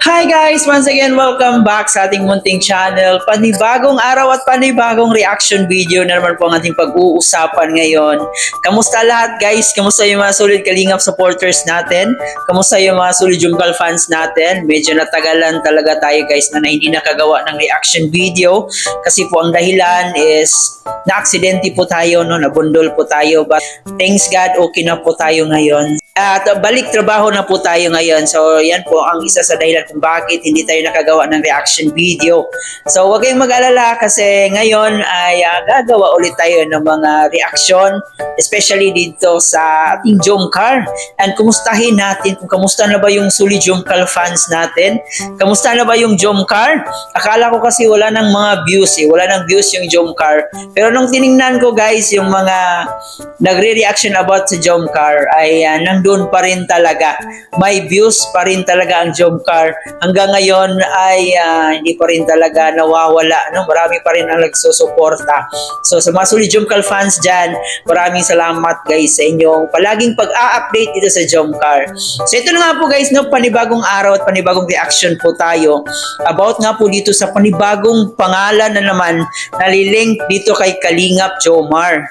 Hi guys! Once again, welcome back sa ating munting channel. Panibagong araw at panibagong reaction video na naman po ang ating pag-uusapan ngayon. Kamusta lahat guys? Kamusta yung mga solid Kalingap supporters natin? Kamusta yung mga solid Jumcal fans natin? Medyo natagalan talaga tayo guys na hindi nakagawa ng reaction video. Kasi po ang dahilan is na-aksidente po tayo, no? Nabundol po tayo. But thanks God, okay na po tayo ngayon. At balik trabaho na po tayo ngayon. So yan po ang isa sa dahilan kung bakit hindi tayo nakagawa ng reaction video. So huwag kayong mag-alala kasi ngayon ay gagawa ulit tayo ng mga reaction, especially dito sa ating Jomcar. And kumustahin natin kung kamusta na ba yung solid Jomcar fans natin. Kamusta na ba yung Jomcar? Akala ko kasi wala nang mga views wala nang views yung Jomcar. Pero nung tiningnan ko guys yung mga nagre-reaction about sa Jomcar ay nandun pa rin talaga. May views pa rin talaga ang Jomcar. Hanggang ngayon ay hindi pa rin talaga nawawala. No? Marami pa rin ang nagsusuporta. So sa mga solid Jomcar fans dyan, maraming salamat guys sa inyong palaging pag-a-update dito sa Jomcar. So ito na nga po guys, no, panibagong araw at panibagong reaction po tayo about nga po dito sa panibagong pangalan na naman nalilink dito kay Kalingap Jomar.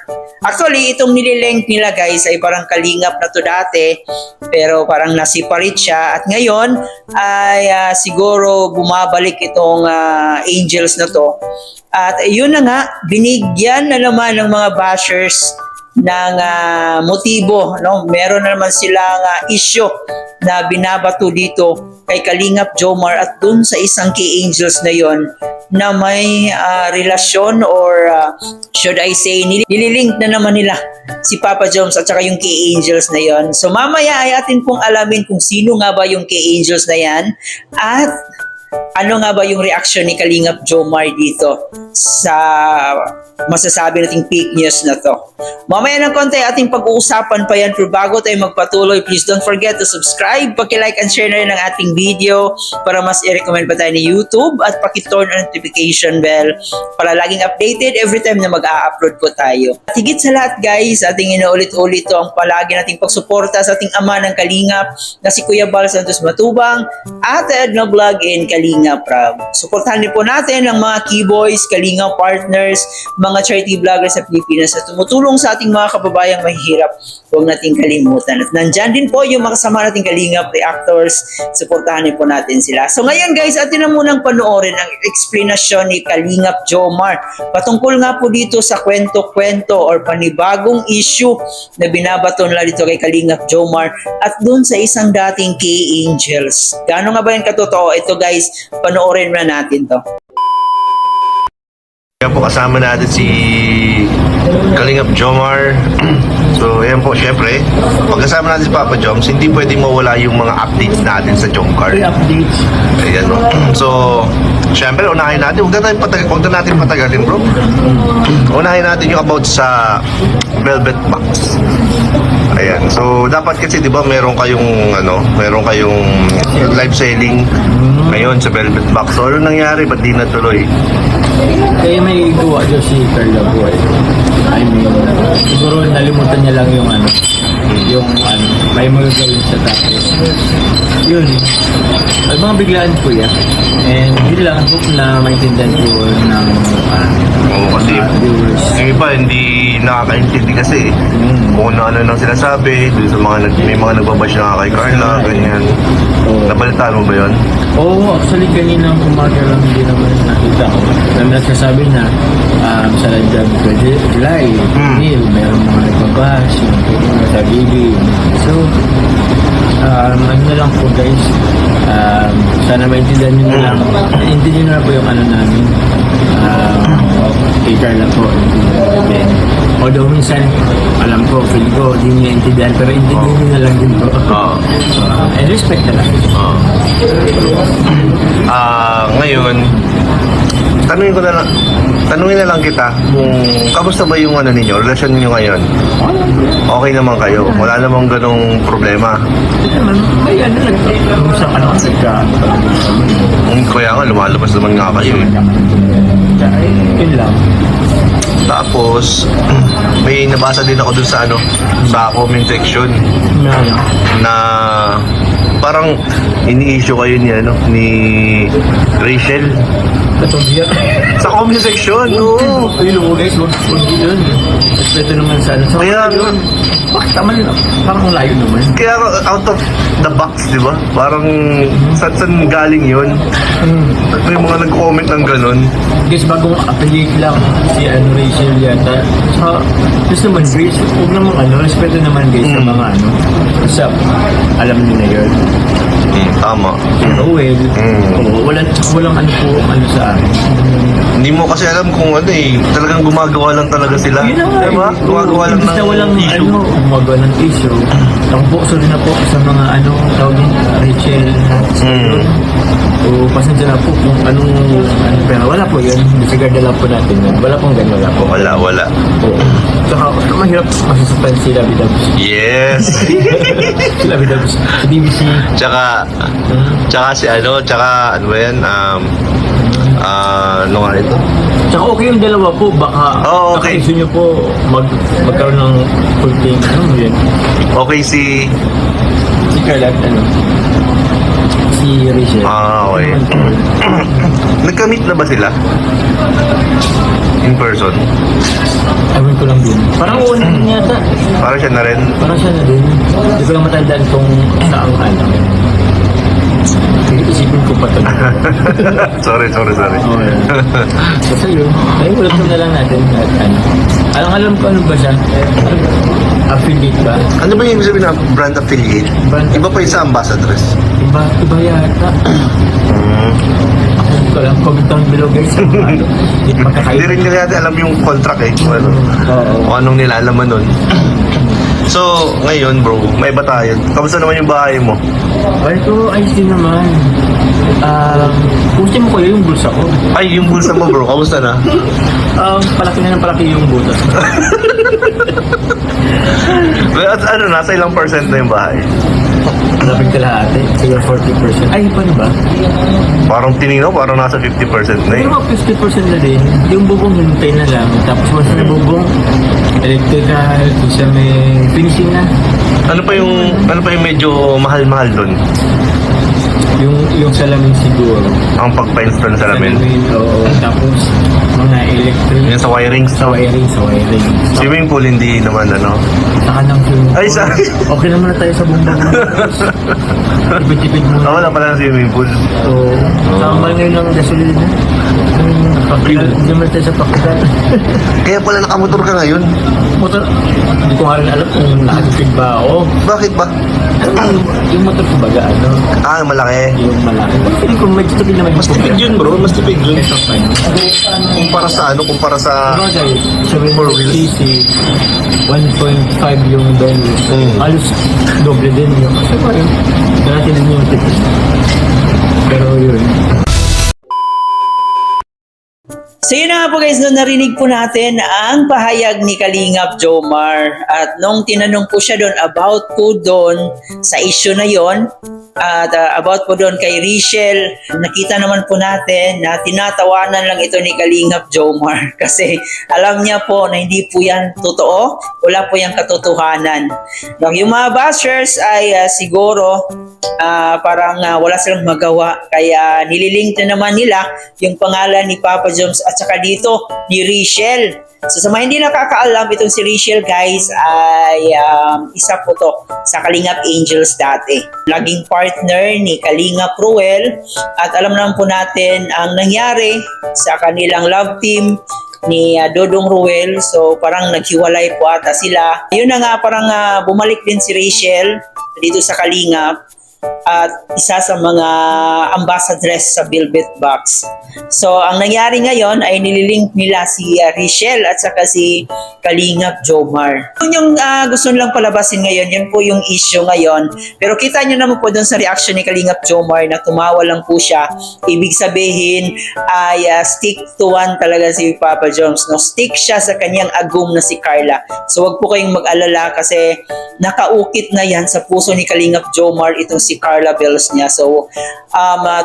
Actually, itong nililink nila guys ay parang Kalingap na to dati, pero parang nasiparate siya at ngayon ay siguro bumabalik itong Angels na to. At yun na nga, binigyan na naman ng mga bashers ng motibo, no? Meron na naman silang issue na binabato dito kay Kalingap Jomar at dun sa isang kay Angels na yon na may relasyon or should I say nililink na naman nila si Papa Joms at saka yung kay Angels na yon. So mamaya ay atin pong alamin kung sino nga ba yung kay Angels na yan at ano nga ba yung reaction ni Kalingap Jomar dito sa masasabi nating fake news na to. Mamaya ng konti ating pag-uusapan pa yan, pero bago tayo magpatuloy, please don't forget to subscribe, paki-like and share na rin ang ating video para mas i-recommend pa tayo ni YouTube at paki-turn on notification bell para laging updated every time na mag-a-upload po tayo. At higit sa lahat guys, ating inuulit-ulit to ang palagi nating pagsuporta sa ating ama ng Kalingap na si Kuya Bal Santos Matubang at Edna Vlog in Kalingap Rab. Suportahan din po natin ang mga keyboys, Kalingap partners, mga charity vloggers sa Pilipinas na tumutulong sa ating mga kababayang mahihirap. Huwag nating kalimutan. At nandyan din po yung mga kasama nating Kalingap reactors. Suportahan din po natin sila. So ngayon guys, atin na munang panoorin ang explanation ni Kalingap Jomar patungkol nga po dito sa kwento-kwento or panibagong issue na binabato nila dito kay Kalingap Jomar at dun sa isang dating kay Angels. Gaano nga ba yung katotoo? Ito guys, panoorin na natin to. Yan po, kasama natin si Kalingap Jomar. So, yan po, syempre, pagkasama natin si Papa Joms, hindi pwedeng mawala yung mga updates natin sa Jomcar. Updates. Ayan, no? So, syempre, unahin natin. Huwag na natin patagalin, bro. Unahin natin yung about sa Velvet Box. Ayan. So, dapat kasi, di ba, meron kayong live selling ngayon sa Velvet Box. So, ano nangyari? Ba't di natuloy? Kaya may gawa dyan si Carla Boy. I mean, siguro nalimutan niya lang yung may magagawin siya tapos. Yun. Ay, mga biglaan po yan. And yun lang, hope na maintindihan po ng Kasi viewers. yung iba hindi nakakaintindi kasi kung ano nang sinasabi dun sa may mga nagbabash na kay Carla, ganyan. Nabalitaan mo ba yun? Oo, actually kanina umaga lang hindi naman nakita ko. Alam na sasabi na sa Landian July, Neil, meron mga nagbabash, sa Bibi. So, ano na lang po guys, sana maintindihan nyo na lang. Intindihan nyo na po yung namin. Kay Carla po. Then, although minsan, alam ko, feel ko, hindi niya intindihan, pero intindihan nyo na lang din po. And respect na lang. Ngayon, tanungin na lang kita kung kamusta ba yung relasyon ninyo ngayon? Okay naman kayo? Wala namang ganong problema? May nagkausap ka naman Kaya nga, lumalabas naman nga kayo eh. Yun lang. Tapos, may nabasa din ako dun sa sa comment section na parang ini-issue kayo ni, ni Rachel. Katong Sa comment section, oo. ayun mo guys, wag yun. Respeto naman sa ano. So, Kaya, yun. Bakit tama yun? Parang layo naman. kaya out of the box, di ba? Parang saan galing yun? May mga nag-comment ng ganun. Guys, bagong affiliate lang si Rachel yata. So, just naman guys, huwag naman respeto naman guys sa mga sa alam niyo na yun. Tama. Si Rowell, walang sa akin. Hindi mo kasi alam kung talagang gumagawa lang talaga sila. Yun na nga Di ba? Gumagawa lang Imbis na ng walang issue. gumagawa ng issue. Ako sorry na po sa mga tawag din, Rachel. O pasensya na po kung anong pero wala po yun. Disregard na lang po natin yun. Wala pong ganun, wala po. Wala. Oo. Saka mahirap masasaktan si Labi Dabs. Yes. Si Labi Dabs. Si BBC. Tsaka si tsaka ano ba yan? Ano nga ito? Tsaka okay yung dalawa po. Baka Oo, okay. gusto nyo po magkaroon ng full thing. Ano yun? Okay si... Si Carla, si Rachel. okay. Nagka-meet na ba sila? In person? Ewan ko lang din. Parang una din yata. Parang siya na rin. Parang siya na din. Hindi ko lang matandaan kung saang Isipin ko pa talaga. sorry. Okay. Basta yun. Ay, ulit na lang natin. At alam ko ano ba siya? Affiliate ba? Ano ba yung ibig sabihin ng brand affiliate? Iba pa yung sa ambassadress. Iba yata. Hindi ko lang comment down below guys. Hindi rin nila natin alam yung contract kung anong nilalaman nun. So, ngayon bro, may iba tayo. Kamusta naman yung bahay mo? Balik ko, ayos din naman. Pusin mo ko yung bulsa ko. Ay, yung bulsa mo bro, kamusta na? Palaki na ng palaki yung bulsa. At nasa ilang percent na yung bahay? Labing kalahati. Siguro 40%. Ay, paano ba? Parang tinignan, parang nasa 50% na eh. Pero 50% na din. Yung bubong hintay na lang. Tapos once na bubong, electrical, isa may finishing na. Ano pa yung medyo mahal-mahal doon? Yung salamin siguro. Ang pagpa-install ng salamin? Oo. Tapos, mga electric. Yung sa wirings? Sa wiring. Swimming pool, hindi naman Saka ng swimming pool. Ay, sorry. Okay naman na tayo sa bumbang. Tipid-tipid mo. Wala pala ng swimming pool. Oo. Tama ngayon ng gasolina. Pakilal. Hindi naman tayo sa pakilal. Kaya pala nakamotor ka ngayon. Motor. Hindi ko nga rin alam kung nakatipid ba ako. Bakit ba? Yung motor ko baga, Malaki. yung malaki. Hindi ko medyo tipid naman. Mas tipid yun bro, mas tipid yun. Ito pa yun. Kumpara sa kumpara sa... Bagay, Four wheels. 1.5 yung dollars. Halos doble din yun. Kasi pa rin, natin din yung tipid. Pero yun. So yun na nga po guys, nung narinig po natin ang pahayag ni Kalingap Jomar at nung tinanong po siya doon about po doon sa issue na yon at about po doon kay Rachel, nakita naman po natin na tinatawanan lang ito ni Kalingap Jomar kasi alam niya po na hindi po yan totoo, wala po yung katotohanan. Yung mga bashers ay siguro parang wala silang magawa kaya nililink na naman nila yung pangalan ni Papa Joms at saka dito ni Rachel. So sa mga hindi nakakaalam, itong si Rachel guys ay isa po to sa Kalingap Angels dati. Laging partner ni Kalingap Ruel at alam naman po natin ang nangyari sa kanilang love team ni Dodong Ruel. So parang naghiwalay po ata sila. Yun na nga, parang bumalik din si Rachel dito sa Kalingap at isa sa mga ambassadress sa Velvet Box. So, ang nangyari ngayon ay nililink nila si Rachel at saka si Kalingap Jomar. Yun yung gusto nilang palabasin ngayon, yun po yung issue ngayon. Pero kita nyo naman po dun sa reaction ni Kalingap Jomar na tumawa lang po siya. Ibig sabihin ay stick to one talaga si Papa Joms. No? Stick siya sa kanyang agum na si Carla. So, wag po kayong mag-alala kasi nakaukit na yan sa puso ni Kalingap Jomar itong si Carla Bells niya. So,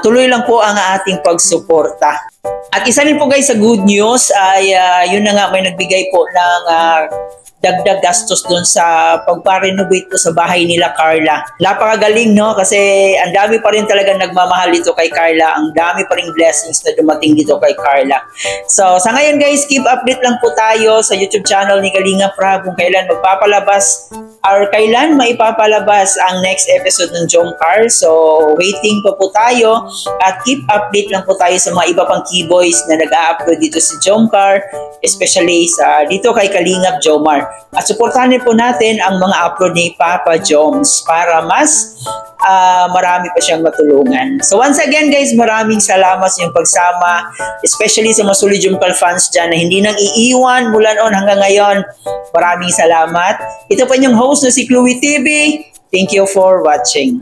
tuloy lang po ang ating pagsuporta. At isa rin po guys sa good news ay yun na nga, may nagbigay po ng dagdag gastos doon sa pagpa-renovate po sa bahay nila Carla. Napakagaling, no? Kasi ang dami pa rin talaga nagmamahal dito kay Carla. Ang dami pa rin blessings na dumating dito kay Carla. So, sa ngayon guys, keep update lang po tayo sa YouTube channel ni Kalinga Prab kung kailan magpapalabas or kailan maipapalabas ang next episode ng Jomcar. So, waiting pa po tayo at keep update lang po tayo sa mga iba pang keyboys na nag-a-upload dito sa Jomcar, especially sa dito kay Kalingap Jomar. At suportahan din po natin ang mga upload ni Papa Joms para mas marami pa siyang matulungan. So once again guys, maraming salamat sa inyong pagsama, especially sa mga solid Jomcar fans dyan na hindi nang iiwan mula noon hanggang ngayon. Maraming salamat. Ito po inyong host na si Chloe TV. Thank you for watching.